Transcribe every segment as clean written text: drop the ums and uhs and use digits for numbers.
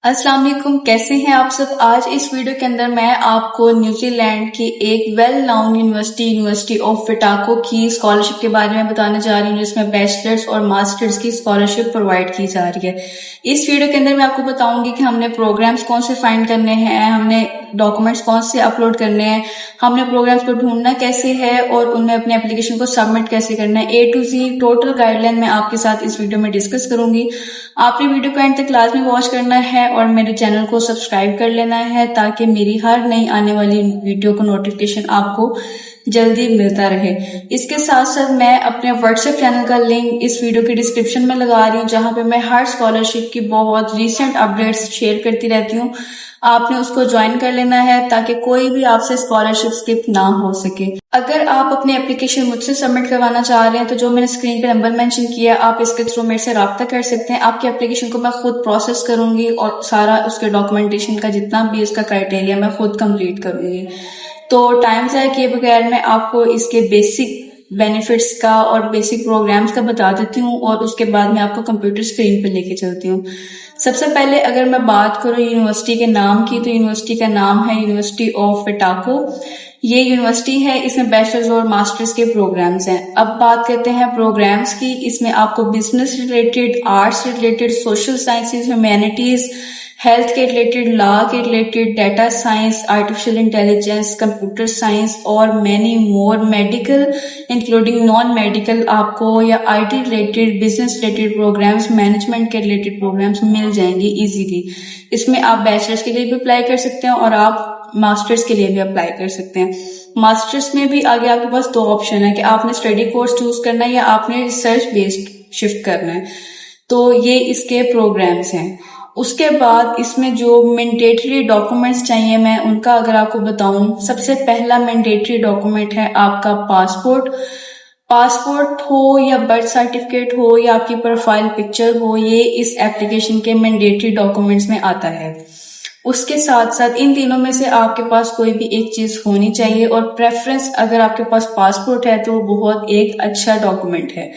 अस्सलाम वालेकुम, कैसे हैं आप सब। आज इस वीडियो के अंदर मैं आपको न्यूजीलैंड की एक वेल नाउन यूनिवर्सिटी ऑफ विटाको की स्कॉलरशिप के बारे में बताने जा रही हूँ, जिसमें बैचलर्स और मास्टर्स की स्कॉलरशिप प्रोवाइड की जा रही है। इस वीडियो के अंदर मैं आपको बताऊंगी कि हमने प्रोग्राम्स कौन से फाइंड करने हैं, हमने डॉक्यूमेंट्स कौन से अपलोड करने हैं, हमने प्रोग्राम्स को ढूंढना कैसे है और उनमें अपने एप्लीकेशन को सबमिट कैसे करना है। A to Z total guideline मैं आपके साथ इस वीडियो में डिस्कस करूंगी। आपने वीडियो को एंड तक लाजमी वॉच करना है और मेरे चैनल को सब्सक्राइब कर लेना है ताकि मेरी हर नई आने वाली वीडियो का नोटिफिकेशन आपको जल्दी मिलता रहे। इसके साथ साथ मैं अपने व्हाट्सएप चैनल का लिंक इस वीडियो के डिस्क्रिप्शन में लगा रही हूँ, जहां पे मैं हर स्कॉलरशिप की बहुत रीसेंट अपडेट्स शेयर करती रहती हूँ। आपने उसको ज्वाइन कर लेना है ताकि कोई भी आपसे स्कॉलरशिप स्किप ना हो सके। अगर आप अपनी एप्लीकेशन मुझसे सबमिट करवाना चाह रहे हैं तो जो मैंने स्क्रीन पे नंबर मेंशन किया आप इसके थ्रू मेरे से राब्ता कर सकते हैं। आपकी एप्लीकेशन को मैं खुद प्रोसेस करूंगी और सारा उसके डॉक्यूमेंटेशन का जितना भी उसका क्राइटेरिया मैं खुद कंप्लीट करूंगी। तो टाइम ज़ाया किए बगैर मैं आपको इसके बेसिक बेनिफिट्स का और बेसिक प्रोग्राम्स का बता देती हूँ और उसके बाद मैं आपको कंप्यूटर स्क्रीन पे लेके चलती हूँ। सबसे पहले अगर मैं बात करूँ यूनिवर्सिटी के नाम की, तो यूनिवर्सिटी का नाम है यूनिवर्सिटी ऑफ विटाको। ये यूनिवर्सिटी है, इसमें बैचलर्स और मास्टर्स के प्रोग्राम्स हैं। अब बात करते हैं प्रोग्राम्स की। इसमें आपको business related, arts related, social sciences, humanities, health के रिलेटेड, लॉ के related, data science, artificial intelligence, computer science और many more, medical including non medical आपको या IT related, business related programmes, management के रिलेटेड प्रोग्राम्स मिल जाएंगे easily. इसमें आप बैचलर्स के लिए भी अप्लाई कर सकते हैं और आप मास्टर्स के लिए भी अप्लाई कर सकते हैं। मास्टर्स में भी आगे आपके पास दो ऑप्शन है कि आपने स्टडी कोर्स चूज करना है या आपने रिसर्च बेस्ड शिफ्ट करना है। तो ये इसके प्रोग्राम्स हैं। उसके बाद इसमें जो मैंडेटरी डॉक्यूमेंट्स चाहिए मैं उनका अगर आपको बताऊं, सबसे पहला मैंडेटरी डॉक्यूमेंट है आपका पासपोर्ट। पासपोर्ट हो या बर्थ सर्टिफिकेट हो या आपकी प्रोफाइल पिक्चर हो, ये इस एप्लीकेशन के मैंडेटरी डॉक्यूमेंट्स में आता है। उसके साथ साथ इन तीनों में से आपके पास कोई भी एक चीज होनी चाहिए और प्रेफरेंस अगर आपके पास पासपोर्ट है तो बहुत एक अच्छा डॉक्यूमेंट है।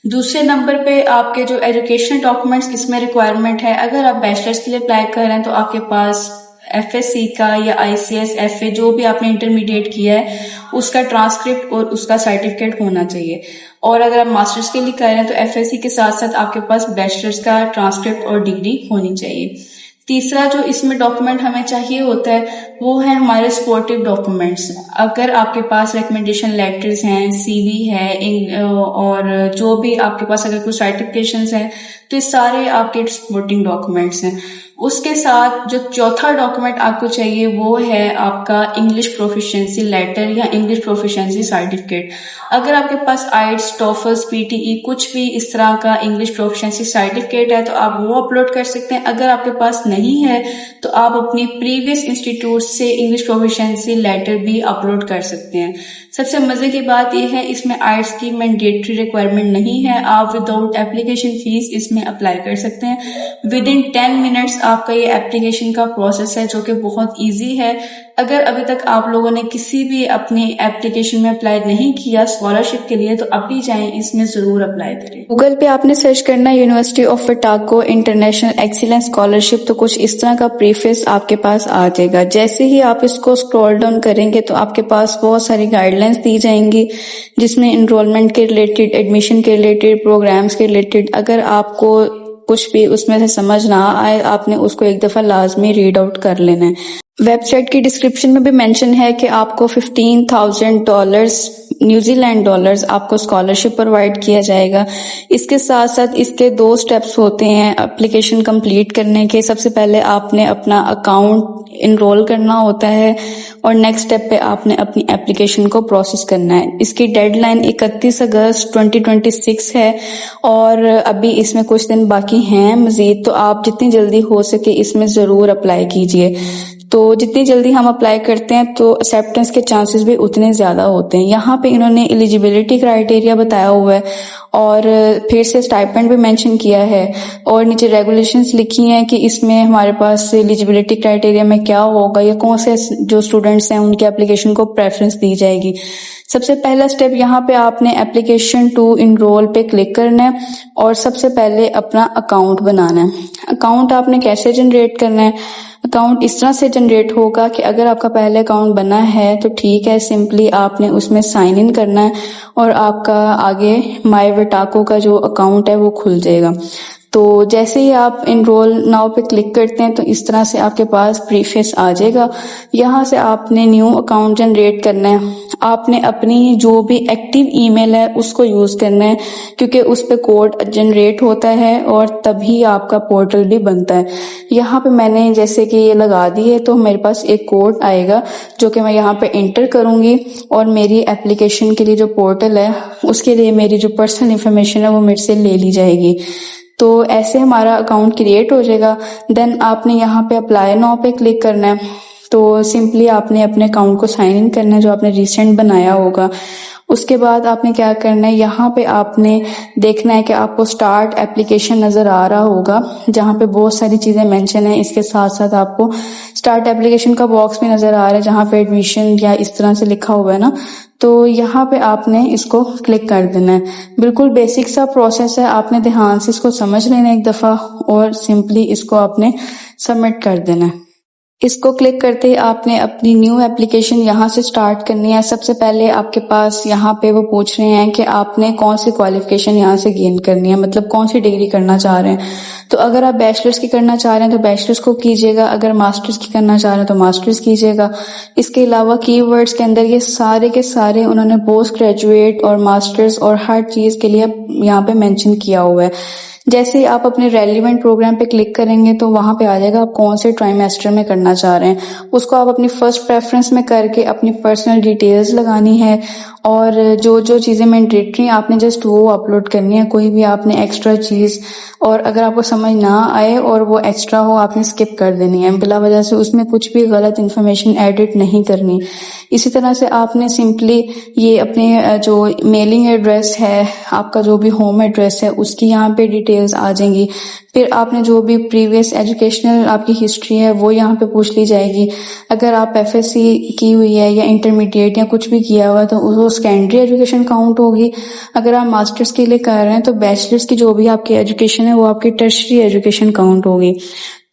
दूसरे नंबर पे आपके जो एजुकेशनल डॉक्यूमेंट्स इसमें रिक्वायरमेंट है, अगर आप बैचलर्स के लिए अप्लाई कर रहे हैं तो आपके पास FSC का या ICS FA जो भी आपने इंटरमीडिएट किया है उसका ट्रांसक्रिप्ट और उसका सर्टिफिकेट होना चाहिए। और अगर आप मास्टर्स के लिए कर रहे हैं तो FSC के साथ साथ आपके पास बैचलर्स का ट्रांसक्रिप्ट और डिग्री होनी चाहिए। तीसरा जो इसमें डॉक्यूमेंट हमें चाहिए होता है वो है हमारे सपोर्टिव डॉक्यूमेंट्स। अगर आपके पास रिकमेंडेशन लेटर्स हैं, CV है और जो भी आपके पास अगर कुछ सर्टिफिकेशंस हैं तो ये सारे आपके सपोर्टिंग डॉक्यूमेंट्स हैं। उसके साथ जो चौथा डॉक्यूमेंट आपको चाहिए वो है आपका इंग्लिश प्रोफिशिएंसी लेटर या इंग्लिश प्रोफिशिएंसी सर्टिफिकेट। अगर आपके पास IELTS, TOEFL, PTE कुछ भी इस तरह का इंग्लिश प्रोफिशिएंसी सर्टिफिकेट है तो आप वो अपलोड कर सकते हैं। अगर आपके पास नहीं है तो आप अपनी प्रीवियस इंस्टीट्यूट से इंग्लिश प्रोफिशिएंसी लेटर भी अपलोड कर सकते हैं। सबसे मजे की बात यह है इसमें IELTS की मैंडेटरी रिक्वायरमेंट नहीं है, आप विदाउट एप्लीकेशन फीस इसमें अप्लाई कर सकते हैं। विद इन 10 मिनट्स आपका ये एप्लीकेशन का प्रोसेस है जो कि बहुत इजी है। अगर अभी तक आप लोगों ने किसी भी अपनी एप्लीकेशन में अप्लाई नहीं किया स्कॉलरशिप के लिए तो अभी जाएं, इसमें जरूर अप्लाई करें। गूगल पे आपने सर्च करना यूनिवर्सिटी ऑफ विटाको इंटरनेशनल एक्सीलेंस स्कॉलरशिप, तो कुछ इस तरह का प्रीफेस आपके पास आ जाएगा। जैसे ही आप इसको स्क्रॉल डाउन करेंगे तो आपके पास बहुत सारी गाइडलाइंस दी जाएंगी जिसमें एनरोलमेंट के रिलेटेड, एडमिशन के रिलेटेड, प्रोग्राम्स के रिलेटेड। अगर आपको कुछ भी उसमें से समझ ना आए आपने उसको एक दफा लाजमी रीड आउट कर लेना है। वेबसाइट की डिस्क्रिप्शन में भी मेंशन है कि आपको $15,000 न्यूजीलैंड डॉलर्स आपको स्कॉलरशिप प्रोवाइड किया जाएगा। इसके साथ साथ इसके 2 स्टेप्स होते हैं एप्लीकेशन कंप्लीट करने के। सबसे पहले आपने अपना अकाउंट इनरोल करना होता है और नेक्स्ट स्टेप पे आपने अपनी एप्लीकेशन को प्रोसेस करना है। इसकी डेडलाइन 31 अगस्त 2026 है और अभी इसमें कुछ दिन बाकी हैं मजीद, तो आप जितनी जल्दी हो सके इसमें जरूर अप्लाई कीजिए। तो जितनी जल्दी हम अप्लाई करते हैं तो एक्सेप्टेंस के चांसेस भी उतने ज्यादा होते हैं। यहाँ पे इन्होंने एलिजिबिलिटी क्राइटेरिया बताया हुआ है और फिर से स्टाइपेंड भी मेंशन किया है और नीचे रेगुलेशंस लिखी हैं कि इसमें हमारे पास एलिजिबिलिटी क्राइटेरिया में क्या होगा या कौन से जो स्टूडेंट्स हैं उनके एप्लीकेशन को प्रेफरेंस दी जाएगी। सबसे पहला स्टेप यहाँ पे आपने एप्लीकेशन टू इनरोल पे क्लिक करना है और सबसे पहले अपना अकाउंट बनाना है। अकाउंट आपने कैसे जनरेट करना है? अकाउंट इस तरह से जनरेट होगा कि अगर आपका पहले अकाउंट बना है तो ठीक है, सिंपली आपने उसमें साइन इन करना है और आपका आगे माई वेटाको का जो अकाउंट है वो खुल जाएगा। तो जैसे ही आप इनरोल नाउ पे क्लिक करते हैं तो इस तरह से आपके पास प्रीफेस आ जाएगा। यहाँ से आपने न्यू अकाउंट जनरेट करना है। आपने अपनी जो भी एक्टिव ईमेल है उसको यूज करना है क्योंकि उस पे कोड जनरेट होता है और तभी आपका पोर्टल भी बनता है। यहाँ पे मैंने जैसे कि ये लगा दी है तो मेरे पास एक कोड आएगा जो कि मैं यहाँ पे इंटर करूंगी और मेरी एप्लीकेशन के लिए जो पोर्टल है उसके लिए मेरी जो पर्सनल इंफॉर्मेशन है वो मेरे से ले ली जाएगी। तो ऐसे हमारा अकाउंट क्रिएट हो जाएगा। देन आपने यहाँ पे अप्लाई नाउ पे क्लिक करना है। तो सिंपली आपने अपने अकाउंट को साइन इन करना है जो आपने रिसेंट बनाया होगा। उसके बाद आपने क्या करना है, यहाँ पे आपने देखना है कि आपको स्टार्ट एप्लीकेशन नजर आ रहा होगा जहाँ पे बहुत सारी चीजें मेंशन है। इसके साथ साथ आपको स्टार्ट एप्लीकेशन का बॉक्स भी नजर आ रहा है जहाँ पे एडमिशन या इस तरह से लिखा हुआ है ना, तो यहाँ पे आपने इसको क्लिक कर देना है। बिल्कुल बेसिक सा प्रोसेस है, आपने ध्यान से इसको समझ लेना एक दफा और सिंपली इसको आपने सबमिट कर देना है। इसको क्लिक करते ही आपने अपनी न्यू एप्लीकेशन यहाँ से स्टार्ट करनी है। सबसे पहले आपके पास यहाँ पे वो पूछ रहे हैं कि आपने कौन सी क्वालिफिकेशन यहाँ से गेन करनी है, मतलब कौन सी डिग्री करना चाह रहे हैं। तो अगर आप बैचलर्स की करना चाह रहे हैं तो बैचलर्स को कीजिएगा, अगर मास्टर्स की करना चाह रहे हैं तो मास्टर्स कीजिएगा। इसके अलावा कीवर्ड्स के अंदर ये सारे के सारे उन्होंने पोस्ट ग्रेजुएट और मास्टर्स और हर चीज के लिए यहाँ पे मेंशन किया हुआ है। जैसे ही आप अपने रेलिवेंट प्रोग्राम पे क्लिक करेंगे तो वहां पे आ जाएगा आप कौन से ट्राइमेस्टर में करना चाह रहे हैं। उसको आप अपनी फर्स्ट प्रेफरेंस में करके अपनी पर्सनल डिटेल्स लगानी है और जो जो चीजें मैंडेटरी आपने जस्ट वो अपलोड करनी है, कोई भी आपने एक्स्ट्रा चीज और अगर आपको समझ ना आए और वो एक्स्ट्रा हो आपने स्किप कर देनी है, बिला वजह से उसमें कुछ भी गलत इन्फॉर्मेशन एडिट नहीं करनी। इसी तरह से आपने सिंपली ये अपने जो मेलिंग एड्रेस है, आपका जो भी होम एड्रेस है उसकी यहाँ पे डिटेल्स आ जाएंगी। फिर आपने जो भी प्रीवियस एजुकेशनल आपकी हिस्ट्री है वो यहाँ पे पूछ ली जाएगी। अगर आप एफएससी की हुई है या इंटरमीडिएट या कुछ भी किया हुआ है तो वो सेकेंडरी एजुकेशन काउंट होगी। अगर आप मास्टर्स के लिए कर रहे हैं तो बैचलर्स की जो भी आपकी एजुकेशन है वो आपकी टर्शरी एजुकेशन काउंट होगी।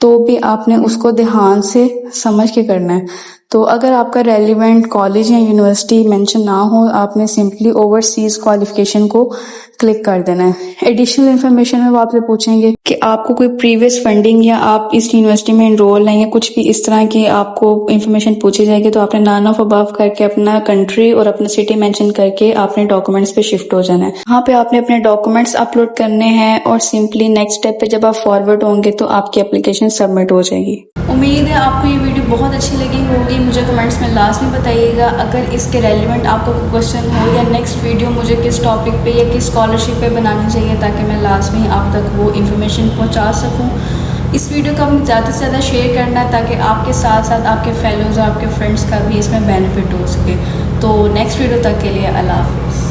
तो भी आपने उसको ध्यान से समझ के करना है। तो अगर आपका रेलिवेंट कॉलेज या यूनिवर्सिटी मेंशन ना हो, आपने सिंपली ओवरसीज क्वालिफिकेशन को क्लिक कर देना है। एडिशनल इन्फॉर्मेशन में वो आपसे पूछेंगे कि आपको कोई प्रीवियस फंडिंग या आप इस यूनिवर्सिटी में एनरोल हैं या कुछ भी इस तरह की आपको इन्फॉर्मेशन पूछी जाएगी। तो आपने नन ऑफ अबव करके अपना कंट्री और अपना सिटी मेंशन करके आपने डॉक्यूमेंट्स पे शिफ्ट हो जाना है। वहाँ पे आपने अपने डॉक्यूमेंट्स अपलोड करने हैं और सिंपली नेक्स्ट स्टेप पे जब आप फॉरवर्ड होंगे तो आपकी एप्लीकेशन सबमिट हो जाएगी। उम्मीद है आपको ये वीडियो बहुत अच्छी लगी होगी। मुझे कमेंट्स में लास्ट में बताइएगा अगर इसके रेलिवेंट आपका कोई क्वेश्चन हो या नेक्स्ट वीडियो मुझे किस टॉपिक पे या किस स्कॉलरशिप पे बनानी चाहिए ताकि मैं लास्ट में आप तक वो इन्फॉर्मेशन पहुंचा सकूं। इस वीडियो को हम ज़्यादा से ज़्यादा शेयर करना है ताकि आपके साथ साथ आपके फेलोज़ और आपके फ्रेंड्स का भी इसमें बेनिफिट हो सके। तो नेक्स्ट वीडियो तक के लिए अल्लाह हाफिज़।